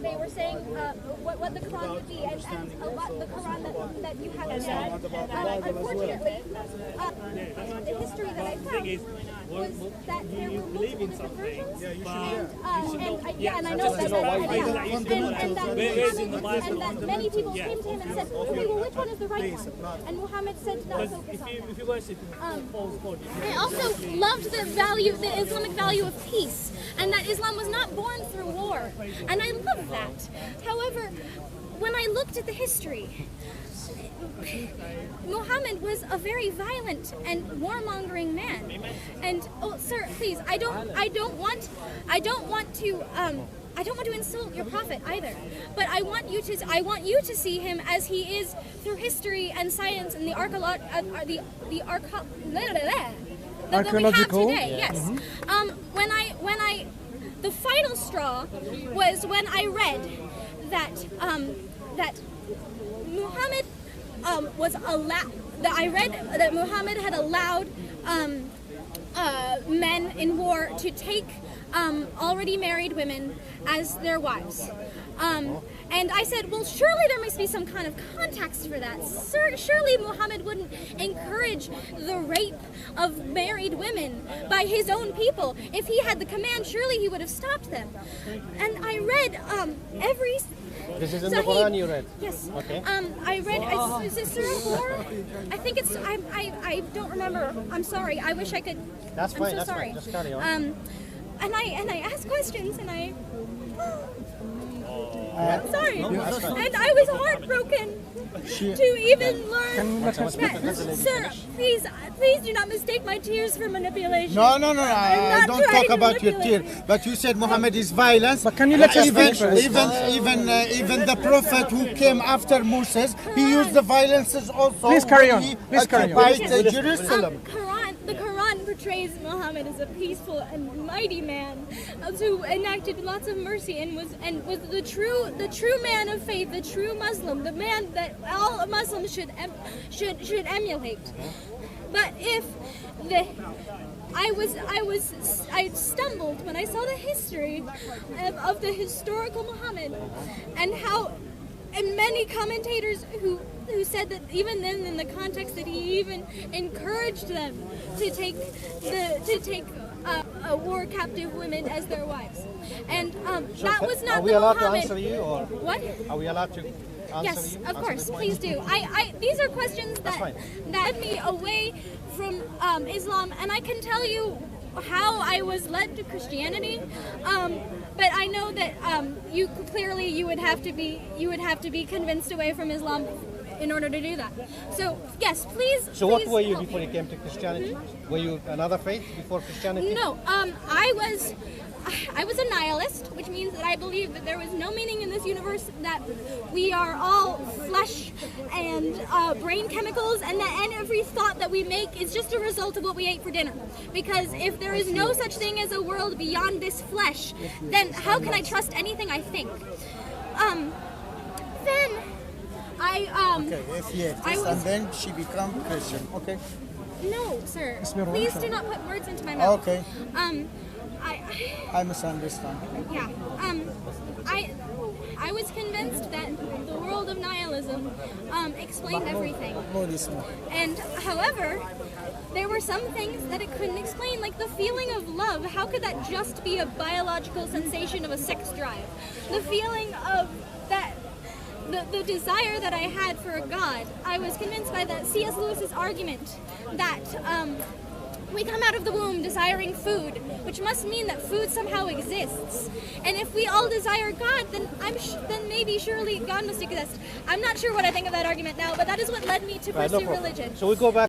they were saying what the Quran would be, and a lot the Quran that you have said. Unfortunately, the history that I found was that there were multiple different versions, and I know that, and that many people came to him and said, okay, well, which one is the right one? And Muhammad said, no, focus on. I also loved the Islamic value of peace, and that Islam was not born through war, and I love that. However, when I looked at the history, Muhammad was a very violent and warmongering man. And oh, sir, please, I don't want to insult your prophet either. But I want you to see him as he is through history and science and the archaeological today. Yes. The final straw was when I read that Muhammad was allowed. I read that Muhammad had allowed men in war to take already married women as their wives. And I said, well, surely there must be some kind of context for that. Surely Muhammad wouldn't encourage the rape of married women by his own people. If he had the command, surely he would have stopped them. And I read every... This is in the Quran you read? Yes. Okay. I read, is it Surah 4? I think it's, I don't remember. I'm sorry. I wish I could. That's fine. I'm so sorry. Fine. Just carry on. And I asked questions and I'm sorry. And I was heartbroken to even learn that. Sir, please do not mistake my tears for manipulation. No. I don't talk about your tears. But you said Muhammad is violence. But can you let us speak first? Even the prophet who came after Moses, he used the violences also. Please carry on. He Please carry on. occupied Jerusalem. The Quran portrays Muhammad as a peaceful and mighty man who enacted lots of mercy and was the true man of faith, the true Muslim, the man that all Muslims should emulate. But I stumbled when I saw the history of the historical Muhammad and how. And many commentators who said that even then, in the context, that he even encouraged them to take war captive women as their wives, and that was not. Are we allowed to answer you, or what? Are we allowed to answer yes, you? of course, please do. These are questions that led me away from Islam, and I can tell you how I was led to Christianity, but I know that you would have to be convinced away from Islam in order to do that. So yes, please. So what were you before you came to Christianity? Were you another faith before Christianity? No, I was a nihilist, which means that I believe that there was no meaning in this universe, that we are all flesh and brain chemicals, and every thought that we make is just a result of what we ate for dinner. Because if there is no such thing as a world beyond this flesh, then how can I trust anything I think? Then Okay, if yes, and then she become Christian. Okay. No, sir. Please do not put words into my mouth. Okay. I misunderstand. Yeah. I was convinced that the world of nihilism explained everything. And however, there were some things that it couldn't explain, like the feeling of love. How could that just be a biological sensation of a sex drive? The feeling of that. The desire that I had for a God, I was convinced by that C.S. Lewis's argument that we come out of the womb desiring food, which must mean that food somehow exists. And if we all desire God, then maybe surely God must exist. I'm not sure what I think of that argument now, but that is what led me to pursue religion. So we go back.